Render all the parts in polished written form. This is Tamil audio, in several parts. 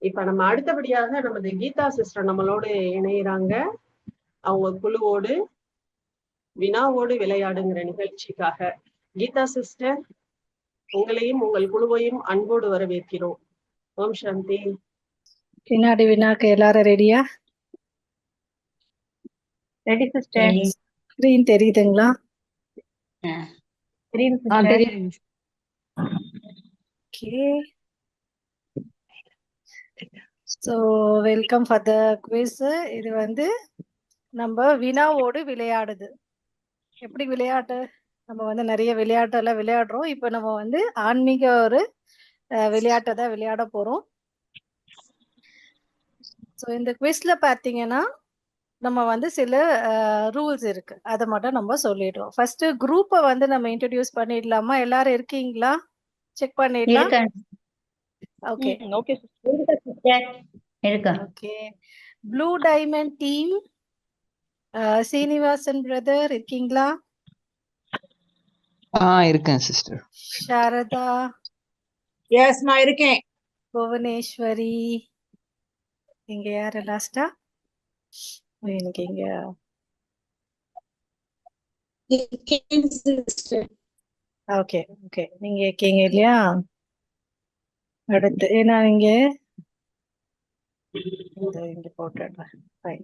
இப்ப நம்ம அடுத்தபடியாக நமது கீதா சிஸ்டர் நம்மளோடு இணையிறாங்க. அவங்க குழுவோடு வினாவோடு விளையாடுங்கிற நிகழ்ச்சிக்காக. கீதா சிஸ்டர், உங்களையும் உங்கள் குழுவையும் அன்போடு வரவேற்கிறோம். ஓம் சாந்தி. பின்னாடி வினாக்கு எல்லாரும் ரெடியா? Ready sister. ஸ்கிரீன் தெரியுதுங்களா? தெரியுது sister. Okay. So welcome for the quiz. இது வந்து நம்ம வினாவோடு விளையாடுது. எப்படி விளையாட்டு? நம்ம வந்து நிறைய விளையாட்டெல்லாம் விளையாடுறோம். இப்போ நம்ம வந்து ஆன்மீக ஒரு விளையாட்டை தான் விளையாட போறோம். ஸோ இந்த குவிஸ்ல பார்த்தீங்கன்னா நம்ம வந்து சில ரூல்ஸ் இருக்கு, அதை மட்டும் நம்ம சொல்லிடுறோம். ஃபர்ஸ்ட் குரூப்பை வந்து நம்ம இன்ட்ரடியூஸ் பண்ணிடலாமா? எல்லாரும் இருக்கீங்களா? செக் பண்ணிடலாம். Okay okay sister. Okay. Blue diamond team Srinivasan brother இருக்கீங்களா? இருக்கேன் சிஸ்டர். சாரதா? எஸ், நான் இருக்கேன். புவனேஸ்வரி? இங்க யாரு லாஸ்டா? எனக்கு இங்க ஓகே ஓகே, நீங்க இருக்கீங்க இல்லையா? அடுத்து நான் இங்க போட்டுடுறேன். Fine.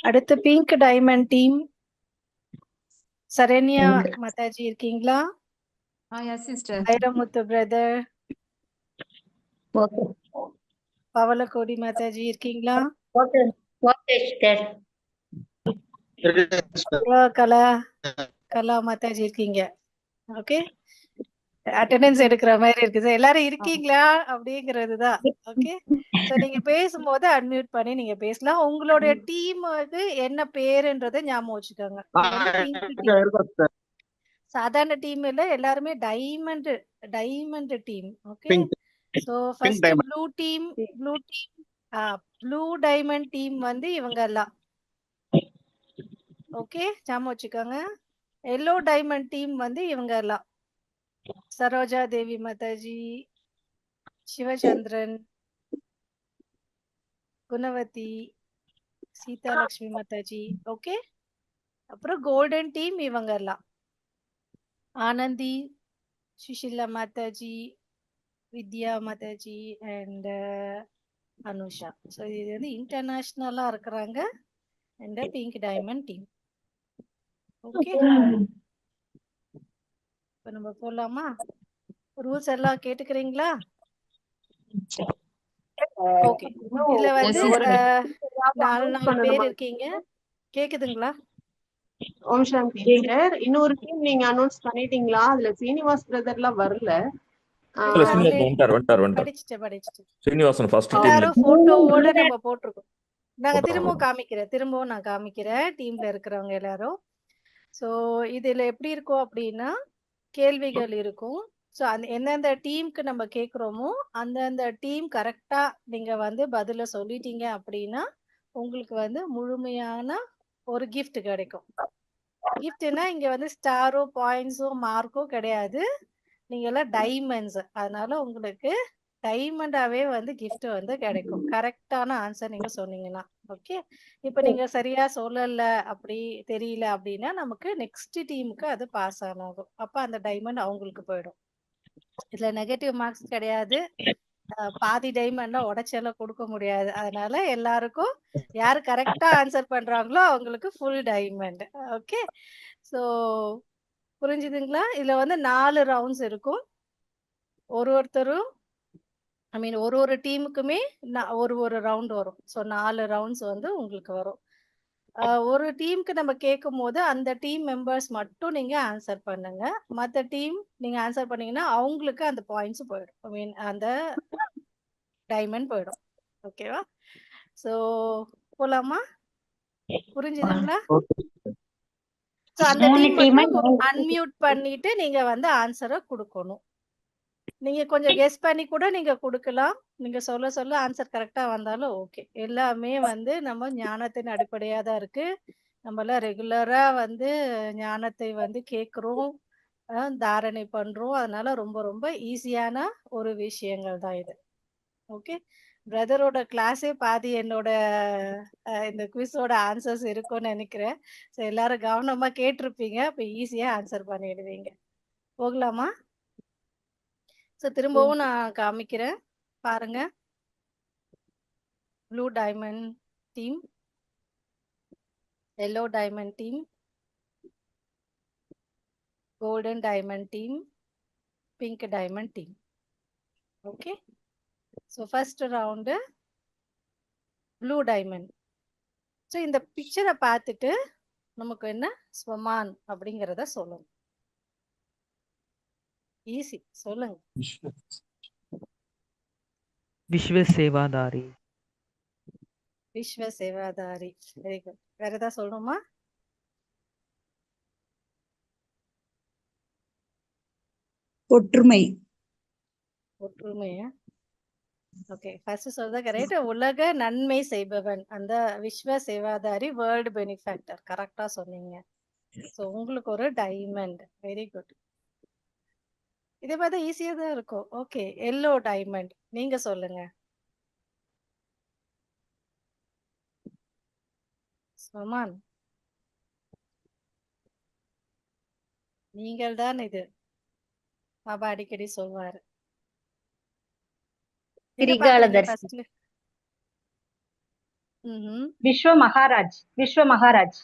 அடுத்து pink diamond team Saranya Mataji இருக்கீங்களா? Yes sister. Vairamuthu brother? Pavalakodi Mataji இருக்கீங்களா? கலா மாதாஜி இருக்கீங்க. ஓகே, அட்டெண்டன்ஸ் எடுக்கிற மாதிரி இருக்குது. எல்லாரும் இருக்கீங்களா அப்படிங்கிறது தான். ஓகே, சோ நீங்க பேசும்போது அன்மியூட் பண்ணி நீங்க பேசலாம். உங்களுடைய டீமுக்கு என்ன பேருன்றதை ஞாபகம் வச்சுக்கோங்க. சாதாரண டீம் இல்ல, எல்லாருமே diamond team. Okay, so first blue diamond team வந்து இவங்க எல்லாம். ஓகே, ஞாபகம் வச்சுக்கோங்க. எல்லோ டைமண்ட் டீம் வந்து இவங்க எல்லாம். சரோஜா தேவி மாதாஜி, சிவச்சந்திரன், குணவதி, சீதாலட்சுமி மாதாஜி. ஓகே, அப்புறம் கோல்டன் டீம் இவங்க எல்லாம். ஆனந்தி, சுஷிலா மாதாஜி, வித்யா மாதாஜி அண்ட் அனுஷா. ஸோ இது வந்து இன்டர்நேஷ்னலா இருக்கிறாங்க. And pink diamond team. Okay, இப்போ நம்ம போலாமா? ரூல்ஸ் எல்லாம் கேட்டுக்கிறீங்களா? ஓகே, இதுல வந்து 4 பேர் இருக்கீங்க. கேக்குதுங்களா? ஓம் சாந்தி சிஸ்டர். இன்னொரு டீம் நீங்க அனௌன்ஸ் பண்ணிட்டீங்களா? அதுல சீனிவாஸ் பிரதர்லாம் வரல. படிச்சுட்டு சீனிவாசன் ஃபர்ஸ்ட் டீம் எல்லாரும் போட்டோவோட நம்ம போட்டிருக்கோம். நாங்க திரும்பவும் நான் காமிக்கிறேன் டீம்ல இருக்கிறவங்க எல்லாரும். ஸோ இதுல எப்படி இருக்கும் அப்படின்னா கேள்விகள் இருக்கும். ஸோ எந்தெந்த டீமுக்கு நம்ம கேட்குறோமோ அந்தந்த டீம் கரெக்டா நீங்க வந்து பதில சொல்லிட்டீங்க அப்படின்னா உங்களுக்கு வந்து முழுமையான ஒரு கிஃப்ட் கிடைக்கும். கிஃப்ட்னா இங்க வந்து ஸ்டாரோ பாயிண்ட்ஸோ மார்க்கோ கிடையாது, நீங்க எல்லாம் டைமண்ட்ஸ். அதனால உங்களுக்கு டைமண்டாவே வந்து கிஃப்ட் வந்து கிடைக்கும் கரெக்டான ஆன்சர் நீங்க சொன்னீங்கன்னா. ஓகே, இப்போ நீங்க சரியா சொல்லல, அப்படி தெரியல அப்படின்னா நமக்கு நெக்ஸ்ட் டீமுக்கு அது பாஸ் ஆகும். அப்ப அந்த டைமண்ட் அவங்களுக்கு போயிடும். இதுல நெகட்டிவ் மார்க்ஸ் கிடையாது. பாதி டைமண்ட்லாம் உடைச்செல்லாம் கொடுக்க முடியாது. அதனால எல்லாருக்கும் யாரு கரெக்டா ஆன்சர் பண்றாங்களோ அவங்களுக்கு ஃபுல் டைமண்ட். ஓகே, ஸோ புரிஞ்சுதுங்களா? இதுல வந்து 4 ரவுண்ட்ஸ் இருக்கும். ஒருத்தரும் ஒரு டீமுக்குமே ஒரு ரவுண்ட் வரும். ஸோ 4 ரவுண்ட்ஸ் வந்து உங்களுக்கு வரும். ஒரு டீமுக்கு நம்ம கேட்கும் போது அந்த டீம் மெம்பர்ஸ் மட்டும் நீங்க ஆன்சர் பண்ணுங்க. மற்ற டீம் நீங்க ஆன்சர் பண்ணீங்கன்னா அவங்களுக்கு அந்த பாயிண்ட்ஸ் போயிடும். அந்த டைமண்ட் போயிடும். ஓகேவா? ஸோ போலாமா? புரிஞ்சுதுங்களா? ஸோ அந்த டீம் மட்டும் அன்மியூட் பண்ணிட்டு நீங்க வந்து ஆன்சரை கொடுக்கணும். நீங்க கொஞ்சம் கெஸ் பண்ணி கூட நீங்க கொடுக்கலாம். நீங்க சொல்ல ஆன்சர் கரெக்டா வந்தாலும் ஓகே. எல்லாமே வந்து நம்ம ஞானத்தின் அடிப்படையா தான் இருக்கு. நம்மள ரெகுலரா வந்து ஞானத்தை வந்து கேட்குறோம். தாரணை பண்றோம். அதனால ரொம்ப ரொம்ப ஈஸியான ஒரு விஷயங்கள் தான் இது. ஓகே. பிரதரோட கிளாஸே பாதி என்னோட இந்த குவிஸோட ஆன்சர்ஸ் இருக்கும்னு நினைக்கிறேன். ஸோ எல்லாரும் கவனமா கேட்டிருப்பீங்க. அப்ப ஈஸியா ஆன்சர் பண்ணிடுவீங்க. போகலாமா? ஸோ திரும்பவும் நான் காமிக்கிறேன். பாருங்க. Blue diamond team, yellow diamond team, golden diamond team, pink diamond team. Okay. So first round blue diamond. So இந்த பிக்சரை பார்த்துட்டு நமக்கு என்ன ஸ்வமான் அப்படிங்கிறத சொல்லணும். ஈஸி, சொல்லுங்க. विश्व सेवादारी। விஸ்வ சேவாதாரி. Very good. வேற ஏதாவது சொல்லணுமா? ஒற்றுமை. ஒற்றுமையா? ஓகே, ஃபர்ஸ்ட் சொல்றது கரெக்ட். உலக நன்மை செய்பவன், அந்த விஸ்வ சேவாதாரி, வேர்ல்டு பெனிஃபேக்டர். கரெக்டா சொன்னீங்க. ஸோ உங்களுக்கு ஒரு டைமண்ட். Very good. இதே பார்த்தா ஈஸியா தான் இருக்கும். Okay, yellow diamond. நீங்க சொல்லுங்க. ஸ்வமான், நீங்கள் தான் இது. பாபா அடிக்கடி சொல்வாரு. என்ன பாக்குறீங்க திரிகாலதர்சி. ஃபர்ஸ்ட்? ம். விஸ்வ மகாராஜ். விஸ்வ மகாராஜ்.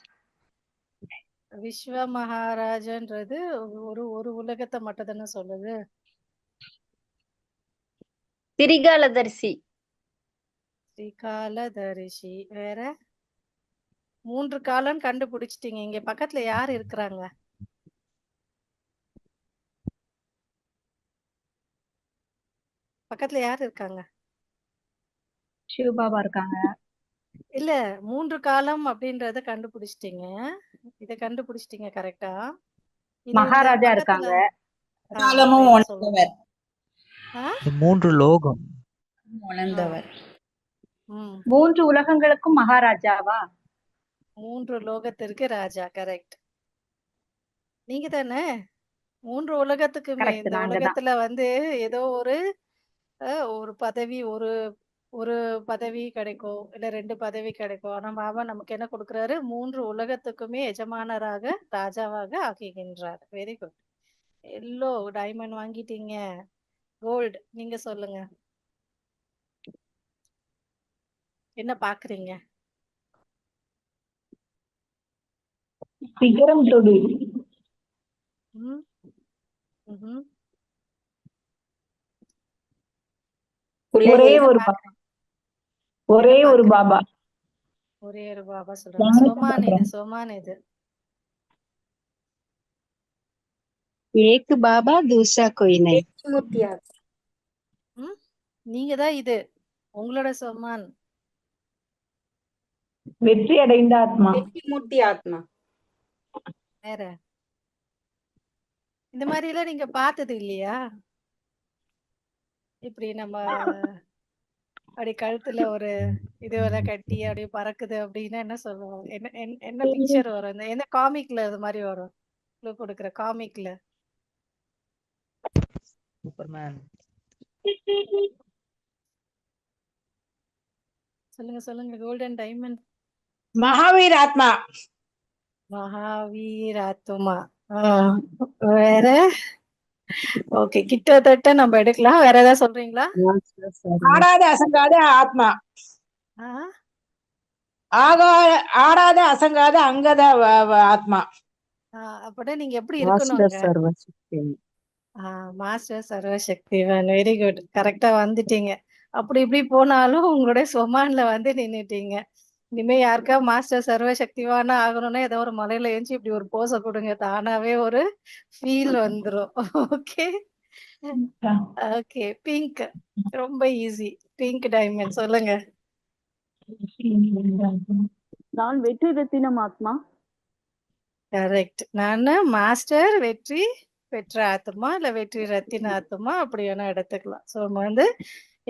விஸ்வ மகாராஜன்றது ஒரு ஒரு உலகத்தை மட்டும் தானே சொல்லுது. திரிகாலதர்சி. ஸ்ரீகாலதரிசி. வேற 3 காலம் கண்டுபிடிச்சிட்டீங்க. இங்க பக்கத்துல யார் இருக்கிறாங்க? பக்கத்துல யார் இருக்காங்க? சிவபாபா இருக்காங்க. இல்ல, 3 காலம் அப்படின்றத கண்டுபிடிச்சிட்டீங்க. இத கண்டுபிடிச்சிட்டீங்க கரெக்டா? இது இந்த மகாராஜா பக்கத்துல இருக்காங்க. காலமும் வேற சொல்லுங்க. உணர்ந்தவர். ஆ? இந்த மூன்று லோகம். உணர்ந்தவர். ம். 3 உலகங்களுக்கும் மகாராஜாவா? 3 லோகத்திற்கு ராஜா. கரெக்ட். நீங்க தானே 3 உலகத்துக்குமே. கரெக்ட், இந்த நாங்க தான். உலகத்துல வந்து ஏதோ ஒரு ஒரு பதவி, ஒரு ஒரு பதவி கிடைக்கும், இல்ல 2 பதவி கிடைக்கும். ஆனா பாபா நமக்கு என்ன கொடுக்குறாரு? 3 உலகத்துக்குமே எஜமானராக, ராஜாவாக ஆக்குகின்றார். Very good. எல்லோ டைமண்ட் வாங்கிட்டீங்க. கோல்டு நீங்க சொல்லுங்க. என்ன பாக்குறீங்க? சிகரம் தொடு. ம். ம்ஹும். ஒரே என்ன ஒரு பாக்குறீங்க? ஒரே என்ன ஒரு பாக்குறீங்க? பாபா. ஒரே ஒரு பாபா சொல்றாங்க. சோமான் இது, சோமான் இது. एक बाबा दूसरा कोई नहीं. ம். நீங்க தான் இது. உங்களோட சோமான். வெற்றி அடைந்த ஆத்மா. மூர்த்தி ஆத்மா. வேற இந்த மாதிரி எல்லாம் நீங்க பார்த்தது இல்லையா? இப்படி நம்ம அப்படி கழுத்துல ஒரு இதுவெல்லாம் கட்டி அப்படியே பறக்குது அப்படின்னா என்ன சொல்லுவோம்? என்ன பிக்சர் வரும்? என்ன காமிக்ல இது மாதிரி வரும்? கொடுக்குற காமிக்ல सुपरमैन। சொல்லுங்க சொல்லுங்க. Golden diamond. மகாவீர் ஆத்மா. மகாவீர் ஆத்மா. வேற ஓகே, கிட்டத்தட்ட நம்ம எடுக்கலாம். வேற ஏதாவது சொல்றீங்களா? ஆடாத அசங்காத ஆத்மா. ஆ, ஆடாத அசங்காத அங்கத ஆத்மா. அப்படின்னா நீங்க எப்படி இருக்கணுங்க? மாஸ்டர் சர்வசக்திவான். Very good. கரெக்டா வந்துட்டீங்க. அப்படி இப்படி போனாலும் உங்களுடைய சொமான்ல வந்து நின்னுட்டீங்க. இனிமே யாருக்கா மாஸ்டர் சர்வசக்திவானா ஆகணும்னா ஏதோ ஒரு மலையில ஏஞ்சி இப்படி ஒரு போஸ கொடுங்க. தானாவே ஒரு ஃபீல் வந்துரும். Okay okay. பிங்க் ரொம்ப ஈஸி. பிங்க் டைமண்ட் சொல்லுங்க. நான் வெற்றி ரத்தினம் ஆத்மா. கரெக்ட். நானு மாஸ்டர் வெற்றி பெற்ற ஆத்மா, இல்ல வெற்றி ரத்தின ஆத்மா, அப்படி வேணா எடுத்துக்கலாம். ஸோ நம்ம வந்து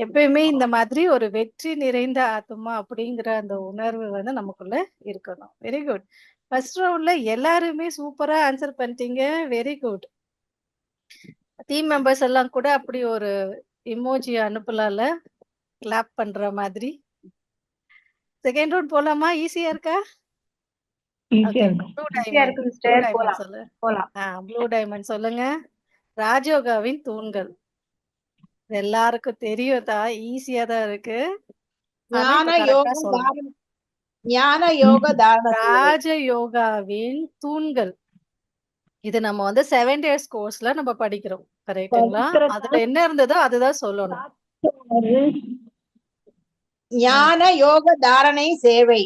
எப்பயுமே இந்த மாதிரி ஒரு வெற்றி நிறைந்த ஆத்மா அப்படிங்கிற அந்த உணர்வு வந்து நமக்குள்ள இருக்கணும். Very good. ஃபர்ஸ்ட் ரவுண்ட்ல எல்லாருமே சூப்பரா ஆன்சர் பண்ணிட்டீங்க. Very good. டீம் மெம்பர்ஸ் எல்லாம் கூட அப்படி ஒரு இமோஜி அனுப்பலாம்ல, கிளாப் பண்ற மாதிரி. செகண்ட் ரவுண்ட் போலாமா? ஈஸியா இருக்கா? ஈஸியா ஓகே. இருக்கும். ப்ளூ ஈஸியா டைமண்ட். இருக்கு ப்ளூ சிஸ்டர், டைமண்ட் போலாம் சொல்லு. போலாம். ப்ளூ டைமண்ட் சொல்லுங்க. ராஜயோகாவின் தூண்கள். இது எல்லாருக்கும் தெரியும் தான், ஈஸியா தான் இருக்கு. ஆனா ஞான இப்ப கரெக்டா யோக சொல்லணும். தாரண ஞான யோக தாரண சேவை. ராஜயோகாவின் தூண்கள். இது நம்ம வந்து 7 days கோர்ஸ்ல நம்ம படிக்கிறோம். கரெக்ட்டுங்களா? பவித்ரதா, அதுல என்ன இருந்ததோ அதுதான் சொல்லணும். உணர்வு. ஞான யோக தாரணை சேவை.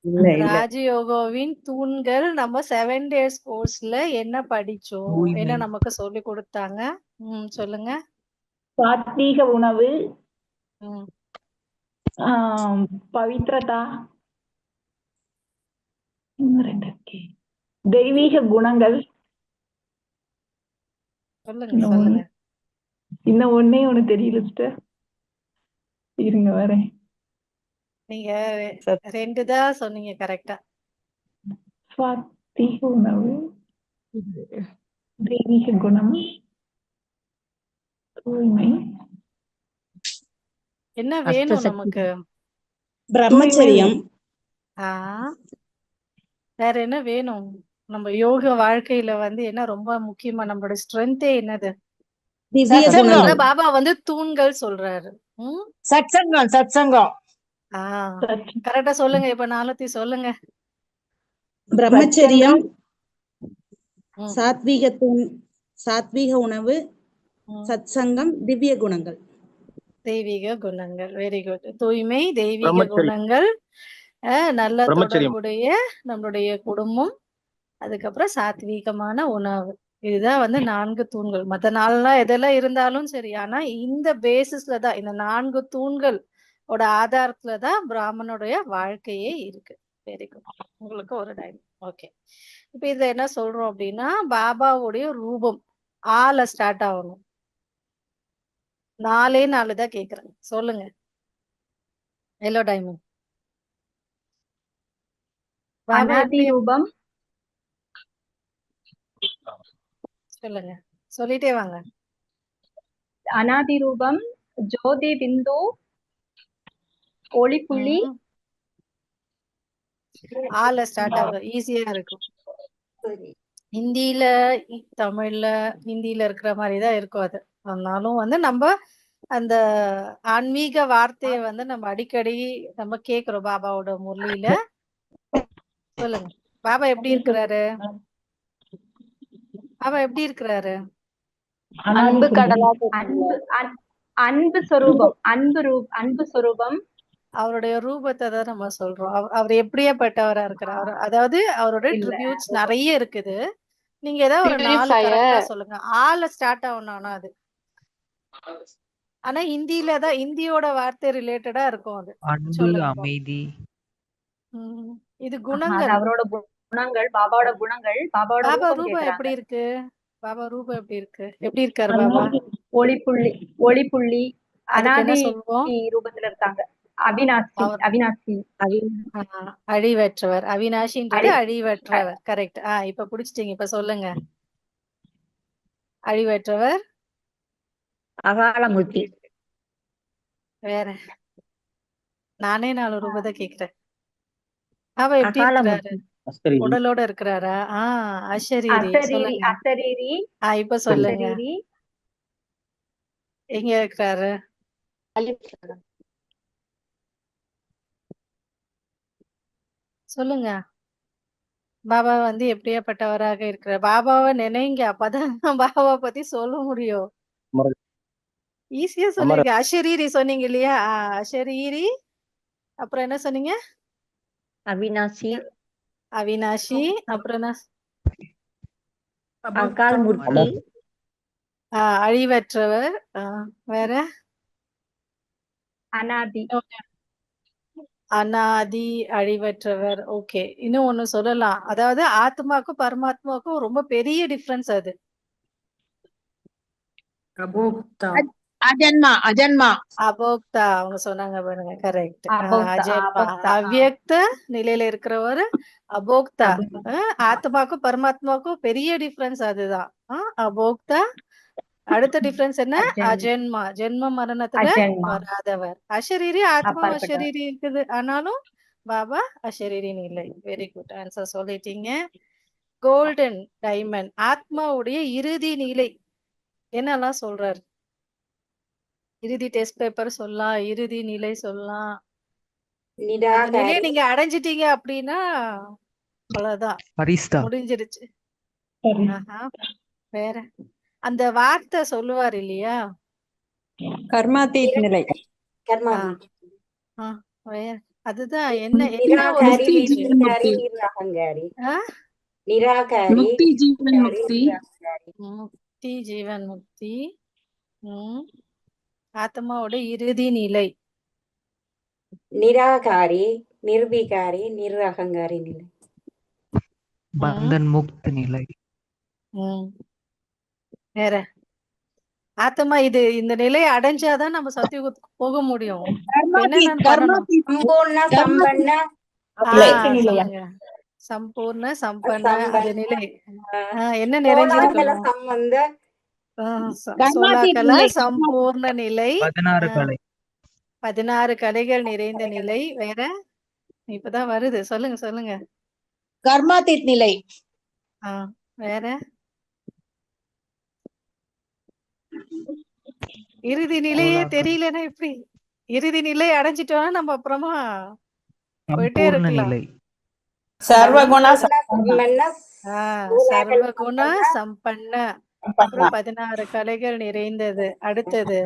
இல்ல இல்ல. ராஜயோகாவின் தூண்கள் நம்ம 7 days கோர்ஸ்ல என்ன படிச்சோம்? தூய்மை. என்ன நமக்கு சொல்லி கொடுத்தாங்க? சொல்லுங்க. சாத்வீக உணவு, ம். பவித்ரதா, இன்னும் ரெண்டு இருக்கே. தெய்வீக குணங்கள், சொல்லுங்க இன்னும் சொல்லுங்க. இன்னும் ஒண்ணே ஒண்ணு தெரியல சிஸ்டர். இருங்க வரேன். நீங்க 2 தான் சொன்னீங்க கரெக்டா. சாத்வீக உணவு, தெய்வீக குணம், தூய்மை, என்ன வேணும் நமக்கு? பிரம்மச்சரியம். ஆ வேற என்ன வேணும்? நம்ம யோக வாழ்க்கையில வந்து என்ன ரொம்ப முக்கியமா நம்மளோட ஸ்ட்ரென்த்தே என்னது? சத்சங்கம். அதான் பாபா வந்து தூண்கள் சொல்றாரு. சத்சங்கம் சத்சங்கம். கரெக்டா சொல்லுங்க. இப்ப நாலத்தி சொல்லுங்க. பிரம்மச்சரியம், ம். சாத்வீக உணவு, ம். சத்சங்கம், திவ்ய குணங்கள். தெய்வீக குணங்கள். Very good. தூய்மை, தெய்வீக குணங்கள், நல்ல தொடர்புடைய நம்மளுடைய குடும்பம், அதுக்கப்புறம் சாத்வீகமான உணவு. இதுதான் வந்து 4 தூண்கள். மத்த நாளெல்லாம் எதெல்லாம் இருந்தாலும் சரி, ஆனா இந்த பேசிஸ்ல தான், இந்த 4 தூண்கள் ஓட ஆதாரத்துல தான் பிராமணனுடைய வாழ்க்கையே இருக்கு. Very good. உங்களுக்கு ஒரு டைம். ஓகே. இப்ப இதுல என்ன சொல்றோம் அப்படின்னா, பாபாவுடைய ரூபம் ஆல ஸ்டார்ட் ஆகணும். 4 தான் கேக்குறேன். சொல்லுங்க. Yellow diamond. பாபா அனாதி எப்படி? ரூபம், சொல்லுங்க. சொல்லிட்டே வாங்க. அனாதி ரூபம், ஜோதி பிந்து, ஒளிப்புள்ளி, ம். ஆல ஸ்டார்ட் ஆகும். ஈஸியா இருக்கும். ஹிந்தியில, தமிழ்ல, ஹிந்தியில இருக்கிற மாதிரிதான் இருக்கும் அது. ஆனாலும் வந்து நம்ம அந்த ஆன்மீக வார்த்தையை வந்து நம்ம அடிக்கடி நம்ம கேக்குறோம் பாபாவோட முரளியில. சொல்லுங்க. பாபா எப்படி இருக்கிறாரு? பாபா எப்படி இருக்கிறாரு? அன்பு கடலாக, அன்பு சொரூபம், அன்பு சொரூபம். அவருடைய ரூபத்தை தான் நம்ம சொல்றோம். அவர் எப்படியாப்பட்டவரா இருக்கிறார்? அதாவது அவரோட ட்ரிபியூட்ஸ் நிறைய இருக்குது. நீங்க ஏதாவது ஒரு 4 கரெக்டா சொல்லுங்க. ஆல ஸ்டார்ட் ஆகணும். ஆனா அது ஆனா ஹிந்தியில தான், ஹிந்தியோட வார்த்தை ரிலேட்டடா இருக்கும் அது. அன்பு, சொல்லுங்க. அமைதி. இது அது குணங்கள். அவரோட குணங்கள், பாபாவோட குணங்கள். பாபாவோட பாபா ரூபம் ரூபம் கேக்குறாங்க. எப்படி இருக்கு? பாபா ரூபம் எப்படி இருக்கு? எப்படி இருக்காரு பாபா? ஒளிப்புள்ளி, அதுக்கு என்ன அனாதி சொல்லுவோம்? ரூபத்துல இருக்காங்க. அவினாசி, அழிவற்றவர். அவினாஷின்றது அழிவற்றவர். கரெக்ட். இப்ப புடிச்சிட்டீங்க. இப்ப சொல்லுங்க. அழிவற்றவர், அகாலமூர்த்தி. வேற நானே 4 ரூபத்தை கேக்குறேன். பாபா எப்படி இருக்கிறாரு? உடலோட இருக்கிறாரா? அஷரீரி. சொல்லுங்க. அசரீரி, இப்ப சொல்லுங்க. எங்க இருக்கிறாரு? சொல்லுங்க. பாபா வந்து எப்படியாப்பட்டவராக இருக்கிறார்? பாபாவை நினைங்க. அப்பதான் பாபாவை பத்தி சொல்ல முடியும். ஈஸியா சொல்லிருங்க. அஷரீரி சொன்னீங்க இல்லையா? அஷரீரி. அப்புறம் என்ன சொன்னீங்க? அவினாஷி. அப்புறம் என்ன? அகாலமூர்த்தி. அழிவற்றவர். வேற? அனாதி, அழிவற்றவர். ஓகே. இன்னும் ஒண்ணு சொல்லலாம். அதாவது ஆத்மாக்கும் பரமாத்மாவுக்கும் ரொம்ப பெரிய டிஃபரன்ஸ் அது. அஜன்மா அஜன்மா அபோக்தா அவங்க சொன்னாங்க பாருங்க, கரெக்ட். அபோக்தா அஜன்மா அபோக்தா அவ்யக்த நிலையில இருக்கிறவர் அபோக்தா. அபோக்தா. ஆத்மாக்கும் பரமாத்மாக்கும் பெரிய டிஃபரன்ஸ் அதுதான். அபோக்தா. அடுத்த டிஃபரன்ஸ் என்ன? அஜன் அஜன்மா, ஜென்ம மரணத்துல அஜன்மா வராதவர். அஷரீரி, ஆத்மா அப்பாற்பட்டவர். அஷரீரி இருக்குது, ஆனாலும் பாபா அஷரீரி நிலை. வெரி குட் ஆன்சர் சொல்லிட்டீங்க. கோல்டன் டைமண்ட் ஆத்மாவுடைய இறுதி நிலை என்னெல்லாம் சொல்றாரு? இறுதி டெஸ்ட் பேப்பர் சொல்லலாம், இறுதி நிலை சொல்லலாம். அந்த நிலையை நீங்க அடைஞ்சிட்டீங்க அப்படின்னா அவ்வளவுதான், பரிஸ்தா. முடிஞ்சிருச்சு. ஆஹா. வேற அந்த வார்த்தை சொல்லுவார் இல்லையா? கர்மாதீத் நிலை. ஆ, ஆ, வேற அதுதான் என்ன என்ன ஒரு ஸ்டேஜ்? முக்தி ஜீவன் முக்தி. முக்தி ஜீவன் முக்தி. ம் ஆத்மாவோட இறுதி நிலை. நிராகாரி, நிர்விகாரி, நிரகங்காரி நிலை. பந்தன் முக்த் நிலை. வேற ஆத்மா இந்த நிலையை அடைஞ்சாதான் நம்ம சத்தியுகத்துக்கு போக முடியும். என்னென்ன பண்ணணும்? சம்பூர்ண சம்பன்ன சொல்லுங்க. சம்பூர்ண சம்பன்ன அது நிலை. என்ன நிறைஞ்சிருக்கணும்? சம்பந்த சோலாக்கல சம்பூர்ண நிலை. 16 கலை. 16 கலைகள் நிறைந்த நிலை. வேற இப்பதான் வருது, சொல்லுங்க சொல்லுங்க. கர்மாதீத் நிலை. வேற இறுதி நிலையே தெரியலன்னா எப்படி? இறுதி நிலை அடைஞ்சிட்டோம்னா நம்ம அப்புறமா போயிட்டே சம்பூர்ண இருக்கலாம். நிலை. சர்வகுண சர்வகுண சம்பன்ன. அப்புறம் 16 கலைகள் நிறைந்தது. அடுத்தது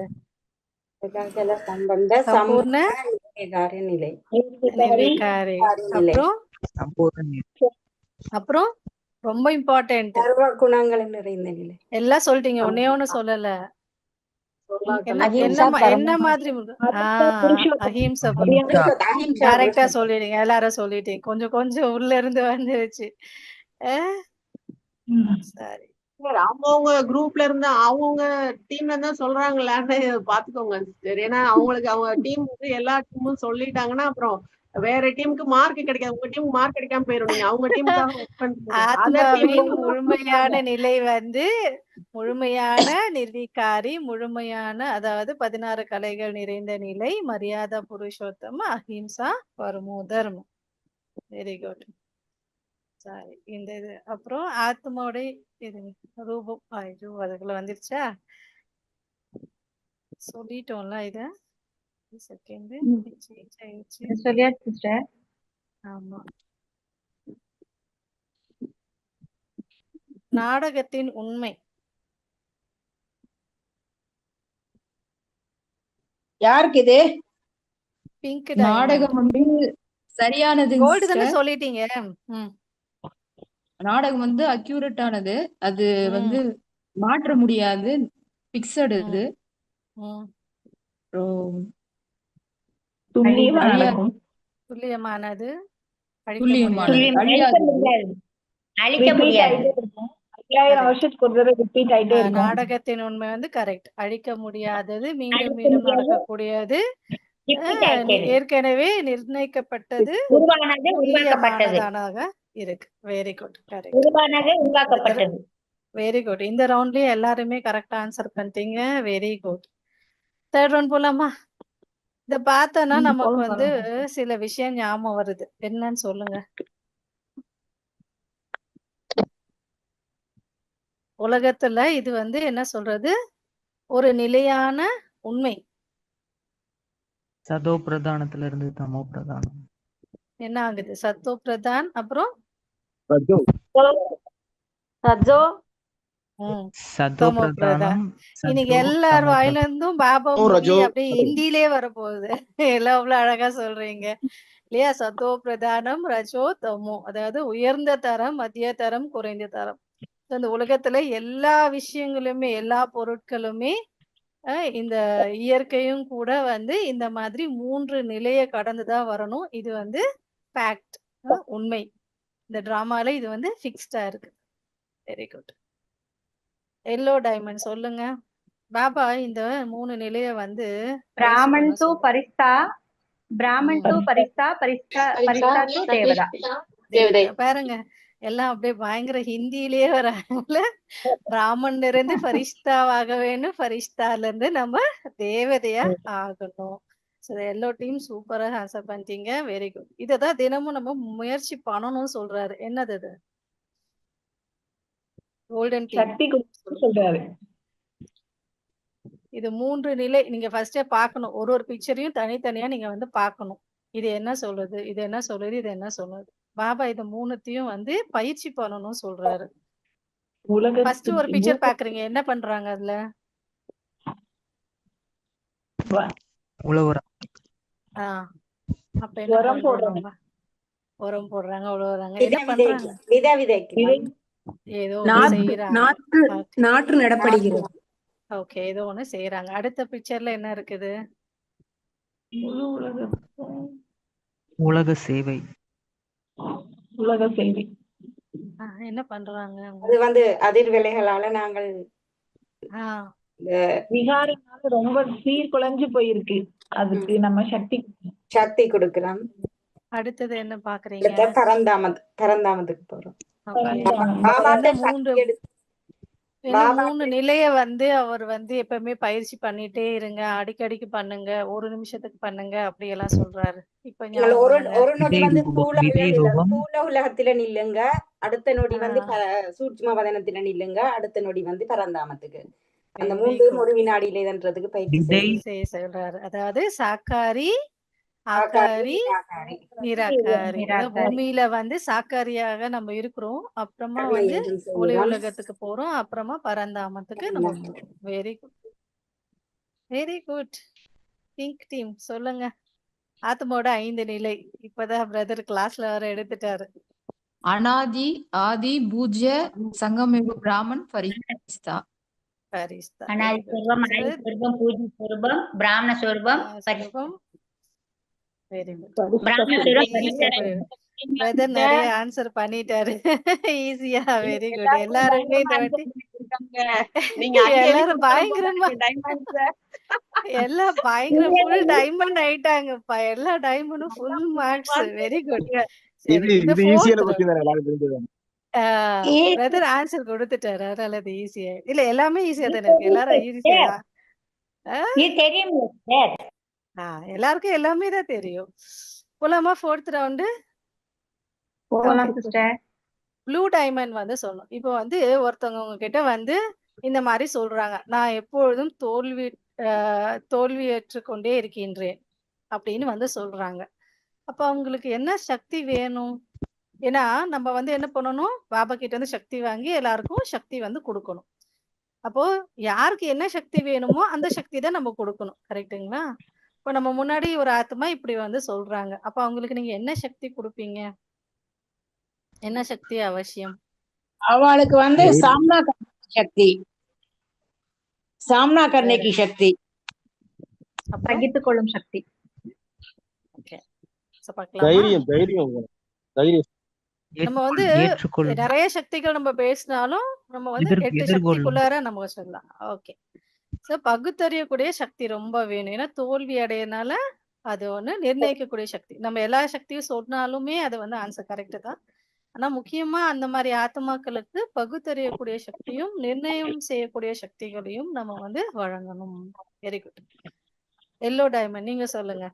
சம்பந்த சம்பூர்ண நிலை. நிர்விகாரி. அப்புறம் சம்பூர்ண நிலை. அப்புறம் ரொம்ப இம்பார்ட்டன்ட், சர்வ குணங்களும் நிறைந்த நிலை. எல்லாம் சொல்லிட்டீங்க, ஒன்னே ஒண்ணு சொல்லல. என்ன மாதிரி? அஹிம்சா. கரெக்டா சொல்லிடுங்க, எல்லாரும் சொல்லிட்டீங்க. கொஞ்சம் கொஞ்சம் உள்ள இருந்து வந்துருச்சு. சரி, அவங்க குரூப்ல இருந்து அவங்க டீம்ல இருந்தா சொல்றாங்களான்னு பாத்துக்கோங்க சிஸ்டர். ஏன்னா அவங்களுக்கு அவங்க டீம் வந்து எல்லா டீமும் சொல்லிட்டாங்கன்னா அப்புறம் வேற டீமுக்கு மார்க் கிடைக்காது. உங்க டீமுக்கு மார்க் கிடைக்காம போயிடும். நீங்க அவங்க டீமுக்காக ஆத்மாவின் முழுமையான நிலை வந்து முழுமையான நிர்விகாரி, முழுமையான அதாவது 16 கலைகள் நிறைந்த நிலை, மரியாதை புருஷோத்தம, அஹிம்சா, பரமோ தர்மம். Very good. சரி, இந்த இது அப்புறம் ஆத்மாவோட இது ரூபம். ஐயோ அதுக்குள்ள வந்துருச்சா? சொல்லிட்டோம்ல இத. செகண்ட் சொல்லியாச்சு சிஸ்டர். ஆமா. நாடகத்தின் உண்மை யாருக்கு இது? பிங்க் நாடகம் வந்து சரியானது. கோல்டு தானே சொல்லிட்டீங்க. நாடகம் வந்து அக்யூரேட் ஆனது. அது வந்து மாற்ற முடியாது, பிக்சடு. இது துல்லியமானது, அழிக்க முடியாது. 5000 வருஷத்துக்கு ஒரு தடவை ரிப்பீட் ஆயிட்டே இருக்கும். நாடகத்தின் உண்மை வந்து கரெக்ட். அழிக்க முடியாதது, மீண்டும் மீண்டும் நடக்கக்கூடியது, ஏற்கனவே நிர்ணயிக்கப்பட்டது, உருவாக்கப்பட்டதாக இருக்கு. Very good, correct. உருவாக்கப்பட்டது. Very good. இந்த ரவுண்ட்லயே எல்லாருமே கரெக்டா ஆன்சர் பண்ணிட்டீங்க. Very good. தேர்ட் ரவுண்ட் போலாமா? இத பார்த்தோன்னா நமக்கு வந்து சில விஷயம் ஞாபகம் வருது. என்னன்னு சொல்லுங்க. உலகத்துல இது வந்து என்ன சொல்றது? ஒரு நிலையான உண்மை. சதோ பிரதானத்துல இருந்து தமோ பிரதானம். என்ன ஆகுது? சத்தோ பிரதான், அப்புறம் சதோ பிரதானம். இன்னைக்கு எல்லார் வாயில இருந்தும் பாபா அப்படியே ஹிந்திலே வரப்போகுது. எல்லாம் அவ்வளவு அழகா சொல்றீங்க இல்லையா? சத்தோ பிரதானம், ரஜோ தமோ, அதாவது உயர்ந்த தரம், மத்திய தரம், குறைந்த தரம். இந்த உலகத்துல எல்லா விஷயங்களுமே, எல்லா பொருட்களுமே, இந்த இயற்கையும் கூட வந்து இந்த மாதிரி 3 நிலையை கடந்துதான் வரணும். இது வந்து ஃபேக்ட், உண்மை. இந்த டிராமால இது வந்து ஃபிக்ஸ்டா இருக்கு. Very good. எல்லோ டைமண்ட் சொல்லுங்க. பாபா இந்த 3 நிலைய வந்து பயிற்சி Brahman பண்ண to சொல்லுங்க. Parista, Brahman to Parista, Parista to Devada. தேவதை பாருங்க, எல்லாம் அப்படியே பயங்கர ஹிந்தியிலேயே வராங்கல்ல. பிராமன்ல இருந்து ஃபரிஷ்தாவாக வேணும், ஃபரிஷ்தால இருந்து நம்ம தேவதையா ஆகணும். ஸோ எல்லோ டீம் சூப்பரா ஆன்சர் பண்ணிட்டீங்க. Very good. இததான் தினமும் நம்ம முயற்சி பண்ணணும்னு சொல்றாரு. என்னது இது? கோல்டன் டீம் சக்தி கொடுத்து சொல்றாரு. இது 3 நிலை. நீங்க ஃபர்ஸ்டே பார்க்கணும். ஒரு பிக்சரையும் தனித்தனியா நீங்க வந்து பார்க்கணும். இது என்ன சொல்லுது, இது என்ன சொல்லுது, இது என்ன சொல்லுது. பாபா இது 3த்தையும் வந்து பயிற்சி பண்ணணும்னு சொல்றாரு. ஃபர்ஸ்ட் ஒரு பிக்சர் பாக்குறீங்க, என்ன பண்றாங்க அதுல? உழவுற அப்ப என்ன உரம் பண்றோம் போடுறாங்க. நம்ம? உரம் போடுறாங்க, உழவுறாங்க. என்ன பண்றாங்க? விதை விதைக்கு ஏதோ ஒண்ணு செய்யறாங்க. நாற்று நடப்படுகிறது. ஓகே, ஏதோ ஒண்ணு செய்யறாங்க. அடுத்த பிக்சர்ல என்ன இருக்குது? உலக சேவை. உலக சேவை. என்ன பண்றாங்க? அது வந்து அதிர்வலைகளால நாங்கள் விகாரனால ரொம்ப சீர்குலைஞ்சு போயிருக்கு. அதுக்கு நம்ம சக்தி கொடுக்கலாம். அடுத்தது என்ன பாக்குறீங்க? பரந்தாமத்துக்கு போறோம். இந்த 3 நிலைய வந்து அவர் வந்து எப்பவுமே பயிற்சி பண்ணிட்டே இருங்க, அடிக்கடிக்கு பண்ணுங்க, 1 நிமிஷத்துக்கு பண்ணுங்க அப்படி எல்லாம் சொல்றாரு. இப்ப ஒரு நொடி வந்து ஸ்தூல உலகத்துல நில்லுங்க, அடுத்த நொடி வந்து சூட்சும வதனத்துல நில்லுங்க, அடுத்த நொடி வந்து பரந்தாமத்துக்கு. அந்த 3 ஒரு வினாடியில இதன்றதுக்கு பயிற்சி சொல்றாரு. அதாவது சாக்காரி, ஆகாரி, நிராகாரி. பூமியில வந்து சாக்காரியாக நம்ம இருக்கிறோம், அப்புறமா வந்து ஒளி உலகத்துக்கு போறோம், அப்புறமா பரந்தாமத்துக்கு நம்ம போறோம். Very good, very good. Pink team சொல்லுங்க. ஆத்மோட 5 நிலை. இப்பதான் பிரதர் கிளாஸ்ல வர எடுத்துட்டாரு. அனாதி, ஆதி, பூஜ்ய, சங்கமயுக, பிராமன், ஃபரிஸ்தா. அனாதி ஸ்வரூபம், ஆதி ஸ்வரூபம், பூஜ்ய ஸ்வரூபம், பிராமண ஸ்வரூபம், வெரி குட். பிரதர் நிறைய ஆன்சர் பண்ணிட்டாரு ஈஸியா. Very good. எல்லாருமே இந்த வாட்டி எல்லாரும் பயங்கரமா எல்லாம் பயங்கர ஃபுல் டைமண்ட் ஆயிட்டாங்கப்பா. எல்லா டைமண்டும் full marks. Very good. Brother answer கொடுத்துட்டாரு, அதனால அது ஈஸியா. இல்ல எல்லாமே ஈஸியா தானே இருக்கு. எல்லாரும் ஈஸியா தெரியும். எல்லாருக்கும் எல்லாமே தான் தெரியும். போலாமா 4th ரவுண்டு? ப்ளூ டைமண்ட் வந்து சொல்லணும். இப்போ வந்து ஒருத்தவங்க உங்ககிட்ட வந்து இந்த மாதிரி சொல்றாங்க, நான் எப்பொழுதும் தோல்வியற்று கொண்டே இருக்கின்றேன் அப்படின்னு வந்து சொல்றாங்க. அப்ப அவங்களுக்கு என்ன சக்தி வேணும்? ஏன்னா நம்ம வந்து என்ன பண்ணணும், பாபா கிட்ட இருந்து சக்தி வாங்கி எல்லாருக்கும் சக்தி வந்து கொடுக்கணும். அப்போ யாருக்கு என்ன சக்தி வேணுமோ அந்த சக்தி தான் நம்ம கொடுக்கணும். கரெக்டுங்களா? இப்போ நம்ம முன்னாடி ஒரு ஆத்மா இப்படி வந்து சொல்றாங்க, அப்ப அவங்களுக்கு நீங்க என்ன சக்தி கொடுப்பீங்க? என்ன சக்தி அவசியம்? அவளுக்கு வந்து சாம்னா சக்தி, சாம்னா கர்ணைக்கு சக்தி, சகித்துக் கொள்ளும் சக்தி. நம்ம வந்து நிறைய சக்திகள் நம்ம பேசினாலும் நம்ம வந்து 8 சக்திக்குள்ளார நம்ம சொல்லலாம். ஓகே. சோ பகுத்தறியக்கூடிய சக்தி ரொம்ப வேணும். ஏன்னா தோல்வி அடையனால அது ஒண்ணு நிர்ணயிக்கக்கூடிய சக்தி. நம்ம எல்லா சக்தியும் சொன்னாலுமே அது வந்து ஆன்சர் கரெக்ட் தான். ஆனா முக்கியமா அந்த மாதிரி ஆத்மாக்களுக்கு பகுத்தறியக்கூடிய சக்தியும் நிர்ணயம் செய்யக்கூடிய சக்திகளையும் நம்ம வந்து வழங்கணும். Very good. எல்லோ டைமண்ட் நீங்க சொல்லுங்க.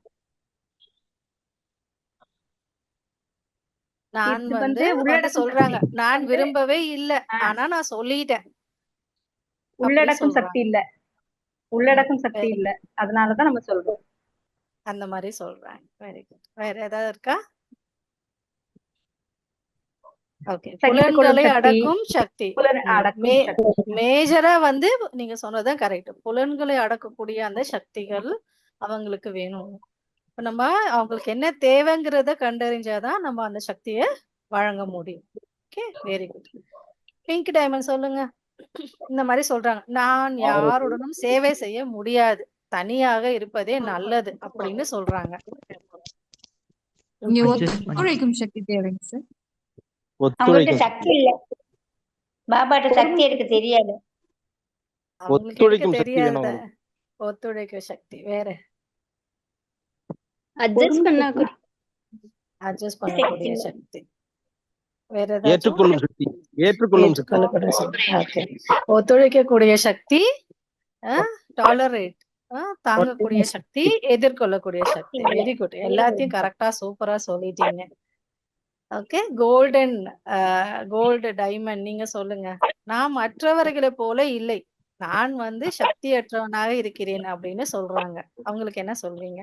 நான் வந்து சொல்றாங்க, நான் விரும்பவே இல்ல, ஆனா நான் சொல்லிட்டேன். உள்ளடக்கும் சக்தி இல்ல, உள்ளடக்கும் சக்தி இல்ல, அதனாலதான் நம்ம சொல்றோம். அந்த மாதிரி சொல்றாங்க. Very good. வேற ஏதாவது இருக்கா? ஓகே. புலன்களை அடக்கும் சக்தி. மேஜரா வந்து நீங்க சொன்னதுதான் கரெக்ட். புலன்களை அடக்கக்கூடிய அந்த சக்திகள் அவங்களுக்கு வேணும். இப்ப நம்ம அவங்களுக்கு என்ன தேவைங்கிறத கண்டறிஞ்சாதான் நம்ம அந்த சக்தியை வழங்க முடியும். Okay, very good. Pink diamond சொல்லுங்க. இந்த மாதிரி சொல்றாங்க, நான் யாருடனும் சேவை செய்ய முடியாது, தனியாக இருப்பதே நல்லது அப்படின்னு சொல்றாங்க. ஒத்துழைக்கும் சக்தி தேவைங்க சார். அவங்களுக்கு சக்தி இல்ல, பாபாட்ட சக்தி எனக்கு தெரியாது. அவங்களுக்கு எடுக்க ஒத்துழைக்கும் சக்தி வேணும் தெரியாத அவங்களுக்கு. ஒத்துழைக்க சக்தி. வேற அட்ஜஸ்ட் பண்ண அட்ஜஸ்ட் பண்ணக்கூடிய சக்தி. வேற ஏதாச்சும் ஏற்றுக்கொள்ளும் சக்தி. ஏற்றுக்கொள்ளும் சக்தி. ஏற்றுக்கொள்ளக்கூடிய சக்தி. ஓகே. ஒத்துழைக்கக்கூடிய சக்தி, டாலரேட் தாங்கக்கூடிய சக்தி, எதிர்கொள்ளக்கூடிய சக்தி. Very good. எல்லாத்தையும் கரெக்டா சூப்பரா சொல்லிட்டீங்க. ஓகே. கோல்டு டைமண்ட் நீங்க சொல்லுங்க. நான் மற்றவர்களை போல இல்லை, நான் வந்து சக்தியற்றவனாக இருக்கிறேன் அப்படின்னு சொல்றாங்க. அவங்களுக்கு என்ன சொல்றீங்க?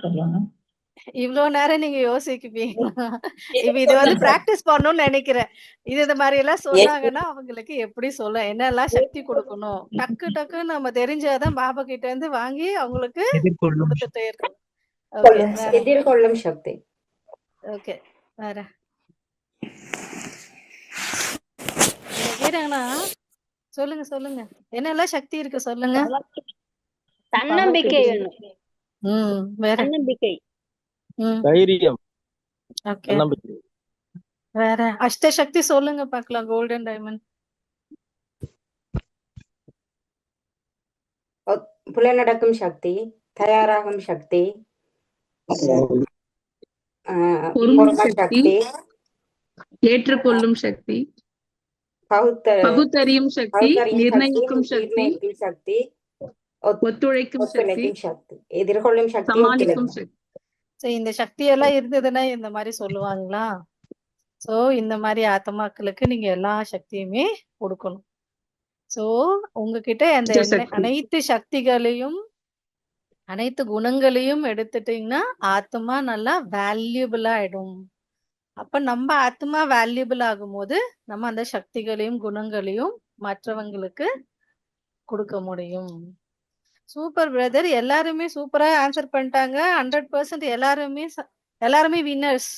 சொல்லுவாங்க. இவ்வளவு நேரம் நீங்க யோசிக்குவீங்களா? இப்ப இது வந்து பிராக்டிஸ் பண்ணணும்னு நினைக்கிறேன். இந்த மாதிரி எல்லாம் சொன்னாங்கன்னா அவங்களுக்கு எப்படி சொல்ல, என்னெல்லாம் சக்தி கொடுக்கணும், டக்கு டக்குன்னு நம்ம தெரிஞ்சாதான் பாபா கிட்ட இருந்து வாங்கி அவங்களுக்கு எதிர்கொள்ளும் கொடுத்துட்டே இருக்கணும். ஓகே. வேற எதிர்கொள்ளும் சக்தி. ஓகே. வேற கேட்டாங்கன்னா சொல்லுங்க சொல்லுங்க. என்னெல்லாம் சக்தி இருக்கு சொல்லுங்க. தன்னம்பிக்கை வேணும். வேற தன்னம்பிக்கை. தைரியம். ஓகே. தன்னம்பிக்கை. வேற அஷ்ட சக்தி சொல்லுங்க பார்க்கலாம். Golden diamond. புலனடக்கும் சக்தி, தயாராகும் சக்தி, பொறுமை சக்தி, சக்தி, ஏற்றுக்கொள்ளும் சக்தி, பகுத்தறியும் சக்தி, நிர்ணயிக்கும் சக்தி, சக்தி, ஒத்துழைக்கும் சக்தி, சக்தி, எதிர்கொள்ளும் சக்தி, சமாளிக்கும் சக்தி. இந்த சக்தி எல்லாம் இருந்ததுன்னா இந்த மாதிரி சொல்லுவாங்களா? சோ இந்த மாதிரி ஆத்மாக்களுக்கு நீங்க எல்லா சக்தியுமே கொடுக்கணும். சோ உங்ககிட்ட அந்த அனைத்து சக்திகளையும் அனைத்து குணங்களையும் எடுத்துட்டீங்கன்னா ஆத்மா நல்லா வேல்யூபிள் ஆயிடும். அப்ப நம்ம ஆத்மா வேல்யூபிள் ஆகும்போது நம்ம அந்த சக்திகளையும் குணங்களையும் மற்றவங்களுக்கு கொடுக்க முடியும். Super brother. எல்லாருமே சூப்பரா ஆன்சர் பண்ணிட்டாங்க. 100% எல்லாருமே வின்னர்ஸ்.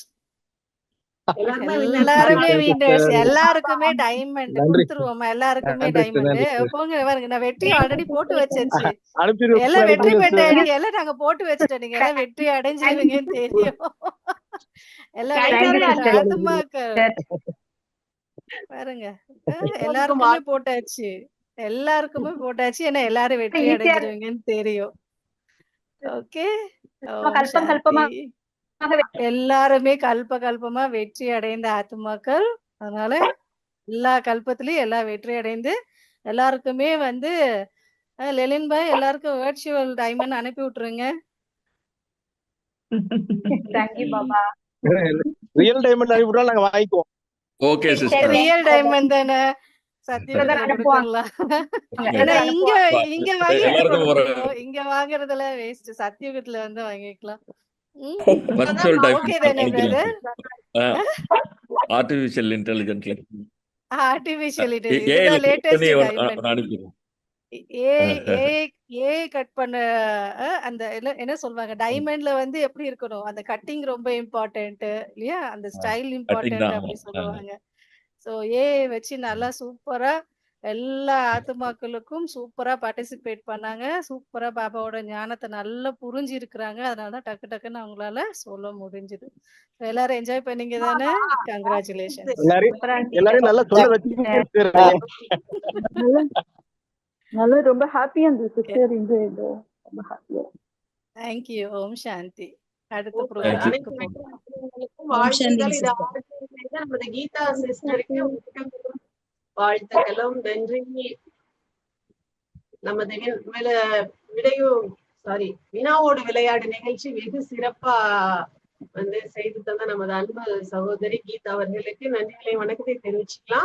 எல்லாருமே வின்னர்ஸ். எல்லாருக்குமே டைமண்ட் கொடுத்துருவோமா? எல்லாருக்குமே டைமண்ட் போங்க. பாருங்க, நான் வெற்றி ஆல்ரெடி போட்டு வச்சாச்சு. எல்லாம் வெற்றி பெற்ற எல்லாம் நாங்க போட்டு வச்சுட்டோம். நீங்க எல்லாம் வெற்றி அடைஞ்சிருவீங்கன்னு தெரியும். எல்லாம் ஆத்மாக்கள் பாருங்க, எல்லாருக்குமே போட்டாச்சு. எல்லாருக்குமே போட்டாச்சு. ஏன்னா எல்லாரும் வெற்றி அடைஞ்சிருவீங்கன்னு தெரியும். ஓகே. எல்லாருமே கல்பமா வெற்றி அடைந்த ஆத்மாக்கள். அதனால எல்லா கல்பத்திலயும் எல்லாம் வெற்றி அடைந்து எல்லாருக்குமே வந்து லெலின் பாய் எல்லாருக்கும் வர்ச்சுவல் டைமண்ட் அனுப்பி விட்டுருங்க. தேங்க்யூ பாபா. ரியல் டைமண்ட் அனுப்பிவிட்டா நாங்க வாங்கிக்குவோம். Okay sister. ரியல் டைமண்ட் தானே சத்தியத்துல கொடுக்கலாம். ஏன்னா இங்க இங்க வாங்குறதுல வேஸ்ட். சத்தியுகத்துல வந்து வாங்கிக்கலாம். வர்ச்சுவல் ஓகே தானே பிரதர்? ஆர்டிஃபிஷியல் இன்டெலிஜென்ஸ்ல ஆர்டிஃபிஷியல் இன்டெலிஜென்ஸ் லேட்டஸ்ட் டைமண்ட். அனுப்பிடுவோம். ஏ கட் பண்ண அந்த என்ன சொல்வாங்க, டைமண்ட்ல வந்து எப்படி இருக்கணும், அந்த கட்டிங் ரொம்ப இம்பார்ட்டன்ட் இல்லையா? அந்த ஸ்டைல் இம்பார்ட்டன்ட் அப்படி சொல்லுவாங்க. சோ ஏ வச்சு நல்லா சூப்பரா எல்லா ஆத்மாக்களுக்கும் சூப்பரா பார்ட்டிசிபேட் பண்ணாங்க. சூப்பரா பாபாவோட ஞானத்தை நல்லா புரிஞ்சு இருக்கிறாங்க. அதனாலதான் டக்கு டக்குன்னு அவங்களால சொல்ல முடிஞ்சது. எல்லாரும் என்ஜாய் பண்ணீங்க தானே? கங்க்ராச்சுலேஷன். எல்லாரும் நல்லா சொல்ல வச்சு நல்லா ரொம்ப ஹாப்பியா இருந்தது சிஸ்டர். இந்த ரொம்ப ஹாப்பியா. Thank you. ஓம் சாந்தி. அடுத்த அனைத்து ப்ரோக்ராம் வாழ்த்துக்கள். இது நமது கீதா சிஸ்டருக்கு வாழ்த்துக்களும் நன்றி. நமது வினாவோடு விளையாடு நிகழ்ச்சி வெகு சிறப்பா வந்து செய்து தந்த நமது அன்பு சகோதரி கீதா அவர்களுக்கு நன்றிகளை வணக்கத்தை தெரிவிச்சுக்கலாம்.